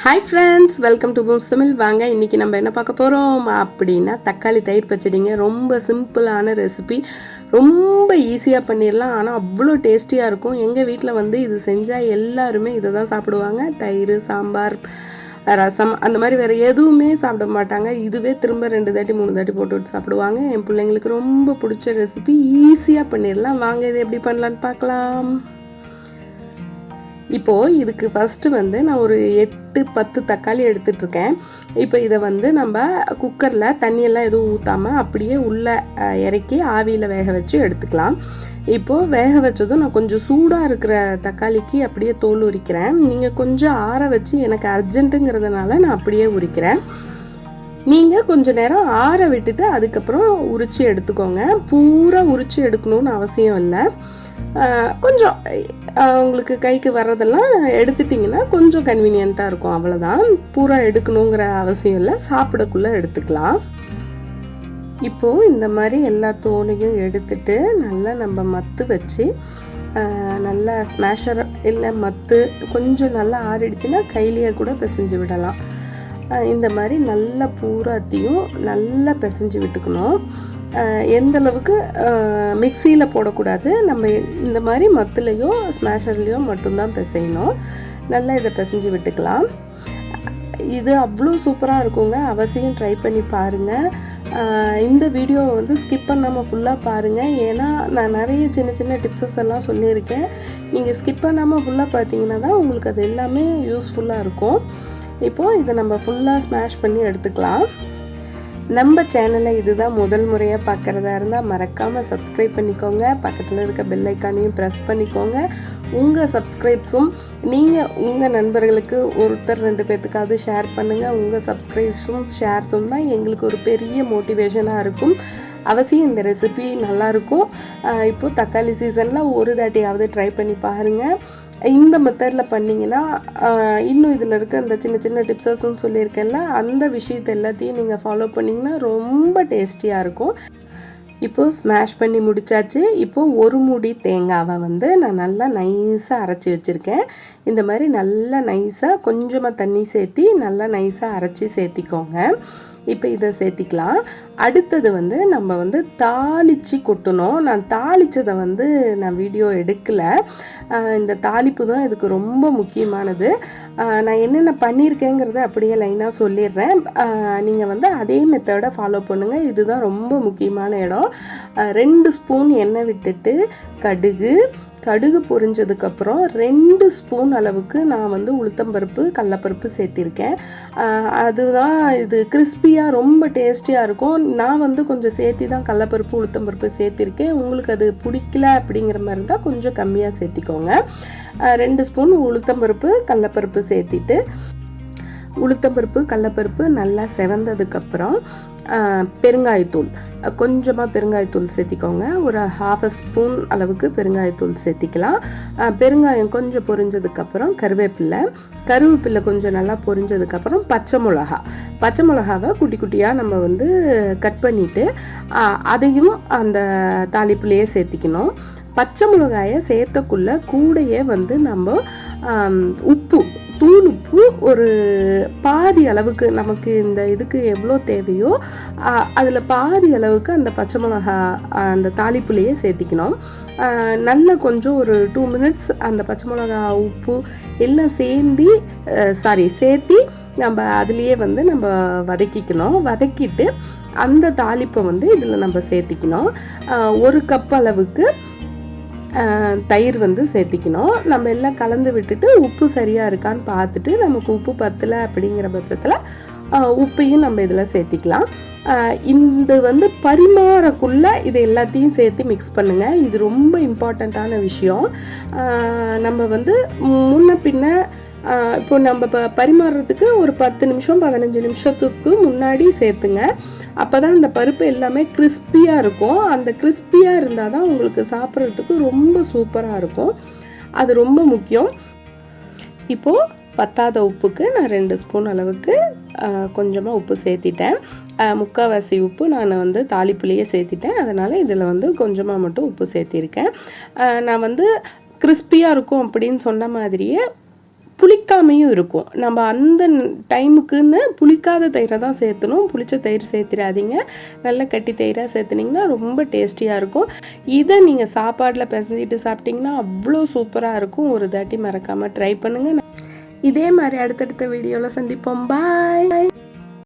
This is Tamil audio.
Hi friends, welcome to Booms Tamil. வாங்க இன்றைக்கி நம்ம என்ன பார்க்க போகிறோம் அப்படின்னா தக்காளி தயிர் பச்சடிங்க. ரொம்ப சிம்பிளான ரெசிபி, ரொம்ப ஈஸியாக பண்ணிடலாம். ஆனால் அவ்வளோ டேஸ்டியாக இருக்கும். எங்கள் வீட்டில் வந்து இது செஞ்சால் எல்லாருமே இதை தான் சாப்பிடுவாங்க. தயிர், சாம்பார், ரசம் அந்த மாதிரி வேறு எதுவுமே சாப்பிட மாட்டாங்க. இதுவே திரும்ப 2 தாட்டி 3 தாட்டி போட்டு சாப்பிடுவாங்க. என் பிள்ளைங்களுக்கு ரொம்ப பிடிச்ச ரெசிபி, ஈஸியாக பண்ணிடலாம். வாங்க இது எப்படி பண்ணலான்னு பார்க்கலாம். இப்போது இதுக்கு ஃபஸ்ட்டு வந்து நான் ஒரு 8-10 தக்காளி எடுத்துகிட்ருக்கேன். இப்போ இதை வந்து நம்ம குக்கரில் தண்ணியெல்லாம் எதுவும் ஊற்றாமல் அப்படியே உள்ளே இறக்கி ஆவியில் வேக வச்சு எடுத்துக்கலாம். இப்போது வேக வச்சதும் நான் கொஞ்சம் சூடாக இருக்கிற தக்காளிக்கு அப்படியே தோல் உரிக்கிறேன். நீங்கள் கொஞ்சம் ஆற வச்சு எனக்கு அர்ஜென்ட்டுங்கிறதுனால நான் அப்படியே உரிக்கிறேன். நீங்கள் கொஞ்சம் நேரம் ஆற விட்டுட்டு அதுக்கப்புறம் உரித்து எடுத்துக்கோங்க. பூரா உரித்து எடுக்கணும்னு அவசியம் இல்லை. கொஞ்சம் உங்களுக்கு கைக்கு வர்றதெல்லாம் எடுத்துட்டிங்கன்னா கொஞ்சம் கன்வீனியண்ட்டாக இருக்கும். அவ்வளோதான், பூரா எடுக்கணுங்கிற அவசியம் இல்லை. சாப்பிடக்குள்ளே எடுத்துக்கலாம். இப்போது இந்த மாதிரி எல்லா தோலையும் எடுத்துட்டு நல்லா நம்ம மத்து வச்சு நல்லா ஸ்மாஷர் இல்லை மத்து கொஞ்சம் நல்லா ஆறிடுச்சுன்னா கையிலேயே கூட பிசைஞ்சு விடலாம். இந்த மாதிரி நல்லா பூராத்தையும் நல்லா பிசைஞ்சு விட்டுக்கணும். எந்த அளவுக்கு மிக்சியில் போடக்கூடாது, நம்ம இந்த மாதிரி மத்துலேயோ ஸ்மாஷர்லேயோ மட்டும்தான் பிசையணும். நல்லா இதை பிசைஞ்சு விட்டுக்கலாம். இது அவ்வளோ சூப்பராக இருக்குங்க. அவசியம் ட்ரை பண்ணி பாருங்கள். இந்த வீடியோவை வந்து ஸ்கிப் பண்ணாமல் ஃபுல்லாக பாருங்கள். ஏன்னா நான் நிறைய சின்ன சின்ன டிப்ஸஸ் எல்லாம் சொல்லியிருக்கேன். நீங்கள் ஸ்கிப் பண்ணாமல் ஃபுல்லாக பார்த்தீங்கன்னா தான் உங்களுக்கு அது எல்லாமே யூஸ்ஃபுல்லாக இருக்கும். இப்போது இதை நம்ம ஃபுல்லாக ஸ்மாஷ் பண்ணி எடுத்துக்கலாம். நம்ம சேனலை இதுதான் முதல் முறையாக பார்க்குறதா இருந்தால் மறக்காமல் சப்ஸ்கிரைப் பண்ணிக்கோங்க. பக்கத்தில் இருக்க பெல் ஐக்கானையும் ப்ரெஸ் பண்ணிக்கோங்க. உங்கள் சப்ஸ்கிரைப்ஸும் நீங்கள் உங்கள் நண்பர்களுக்கு ஒருத்தர் 2 பேர்த்துக்காவது ஷேர் பண்ணுங்கள். உங்கள் சப்ஸ்கிரைப்ஸும் ஷேர்ஸும் தான் எங்களுக்கு ஒரு பெரிய மோட்டிவேஷனாக இருக்கும். அவசியம் இந்த ரெசிபி நல்லாயிருக்கும். இப்போது தக்காளி சீசனில் ஒரு தாட்டியாவது ட்ரை பண்ணி பாருங்கள். இந்த மெத்தடில் பண்ணிங்கன்னா இன்னும் இதில் இருக்க அந்த சின்ன சின்ன டிப்ஸஸும் சொல்லியிருக்கேன்ல, அந்த விஷயத்தை எல்லாத்தையும் நீங்கள் ஃபாலோ பண்ணிங்கன்னா ரொம்ப டேஸ்டியாக இருக்கும். இப்போது ஸ்மாஷ் பண்ணி முடித்தாச்சு. இப்போது ஒரு மூடி தேங்காவை வந்து நான் நல்லா நைஸாக அரைச்சி வச்சுருக்கேன். இந்த மாதிரி நல்லா நைஸாக கொஞ்சமாக தண்ணி சேர்த்தி நல்லா நைஸாக அரைச்சி சேர்த்திக்கோங்க. இப்போ இதை சேர்த்திக்கலாம். அடுத்தது வந்து நம்ம வந்து தாளித்து கொட்டணும். நான் தாளித்ததை வந்து நான் வீடியோ எடுக்கலை. இந்த தாளிப்பு தான் இதுக்கு ரொம்ப முக்கியமானது. நான் என்னென்ன பண்ணியிருக்கேங்கிறத அப்படியே லைனாக சொல்லிடுறேன். நீங்கள் வந்து அதே மெத்தடை ஃபாலோ பண்ணுங்கள். இதுதான் ரொம்ப முக்கியமான இடம். 2 ஸ்பூன் எண்ணெய் விட்டுட்டு கடுகு பொரிஞ்சதுக்கப்புறம் 2 ஸ்பூன் அளவுக்கு நான் வந்து உளுத்தம்பருப்பு கடலப்பருப்பு சேர்த்திருக்கேன். அதுதான் இது கிறிஸ்பியாக ரொம்ப டேஸ்டியாக இருக்கும். நான் வந்து கொஞ்சம் சேர்த்தி தான் கடலப்பருப்பு உளுத்தம்பருப்பு சேர்த்திருக்கேன். உங்களுக்கு அது பிடிக்கல அப்படிங்கிற மாதிரி இருந்தால் கொஞ்சம் கம்மியாக சேர்த்திக்கோங்க. 2 ஸ்பூன் உளுத்தம்பருப்பு கடலப்பருப்பு சேர்த்திட்டு உளுத்தம்பருப்பு கடலப்பருப்பு நல்லா செவந்ததுக்கப்புறம் பெருங்காயத்தூள் கொஞ்சமாக பெருங்காயத்தூள் சேர்த்திக்கோங்க. ஒரு 1/2 ஸ்பூன் அளவுக்கு பெருங்காயத்தூள் சேர்த்திக்கலாம். பெருங்காயம் கொஞ்சம் பொரிஞ்சதுக்கப்புறம் கருவேப்பிலை கொஞ்சம் நல்லா பொரிஞ்சதுக்கப்புறம் பச்சை மிளகாவை குட்டி குட்டியாக நம்ம வந்து கட் பண்ணிவிட்டு அதையும் அந்த தாளிப்புலேயே சேர்த்திக்கணும். பச்சை மிளகாயை சேர்த்தக்குள்ளே கூடையே வந்து நம்ம தூள் உப்பு ஒரு பாதி அளவுக்கு நமக்கு இந்த இதுக்கு எவ்வளோ தேவையோ அதில் பாதி அளவுக்கு அந்த பச்சை மிளகா அந்த தாளிப்புலேயே சேர்த்திக்கணும். நல்லா கொஞ்சம் ஒரு 2 மினிட்ஸ் அந்த பச்சை மிளகா உப்பு எல்லாம் சேர்த்தி நம்ம அதுலேயே வந்து நம்ம வதக்கிட்டு அந்த தாளிப்பை வந்து இதில் நம்ம சேர்த்திக்கணும். 1 கப் அளவுக்கு தயிர் வந்து சேர்த்திக்கணும். நம்ம எல்லாம் கலந்து விட்டுட்டு உப்பு சரியாக இருக்கான்னு பார்த்துட்டு நமக்கு உப்பு பத்தலை அப்படிங்கிற பட்சத்தில் உப்பையும் நம்ம இதில் சேர்த்திக்கலாம். இந்த வந்து பரிமாறக்குள்ளே இது எல்லாத்தையும் சேர்த்து மிக்ஸ் பண்ணுங்கள். இது ரொம்ப இம்பார்ட்டண்ட்டான விஷயம். நம்ம வந்து முன்ன பின்ன இப்போ நம்ம பரிமாறுறதுக்கு ஒரு 10 நிமிஷம் 15 நிமிஷத்துக்கு முன்னாடி சேர்த்துங்க. அப்போ தான் அந்த பருப்பு எல்லாமே கிறிஸ்பியாக இருக்கும். அந்த கிறிஸ்பியாக இருந்தால் தான் உங்களுக்கு சாப்பிட்றதுக்கு ரொம்ப சூப்பராக இருக்கும். அது ரொம்ப முக்கியம். இப்போது பத்தாத உப்புக்கு நான் 2 ஸ்பூன் அளவுக்கு கொஞ்சமாக உப்பு சேர்த்திட்டேன். 3/4 உப்பு நான் வந்து தாளிப்புலேயே சேர்த்திட்டேன். அதனால் இதில் வந்து கொஞ்சமாக மட்டும் உப்பு சேர்த்திருக்கேன். நான் வந்து கிறிஸ்பியாக இருக்கும் அப்படின்னு சொன்ன மாதிரியே புளிக்காமையும் இருக்கும். நம்ம அந்த டைமுக்குன்னு புளிக்காத தயிரை தான் சேர்த்தணும், புளிச்ச தயிர் சேர்த்துடாதீங்க. நல்ல கட்டி தயிராக சேர்த்துனிங்கன்னா ரொம்ப டேஸ்டியாக இருக்கும். இதை நீங்கள் சாப்பாடில் பிசைஞ்சிட்டு சாப்பிட்டிங்கன்னா அவ்வளோ சூப்பராக இருக்கும். ஒரு தாட்டி மறக்காமல் ட்ரை பண்ணுங்கள். இதே மாதிரி அடுத்தடுத்த வீடியோவில் சந்திப்போம். பாய்.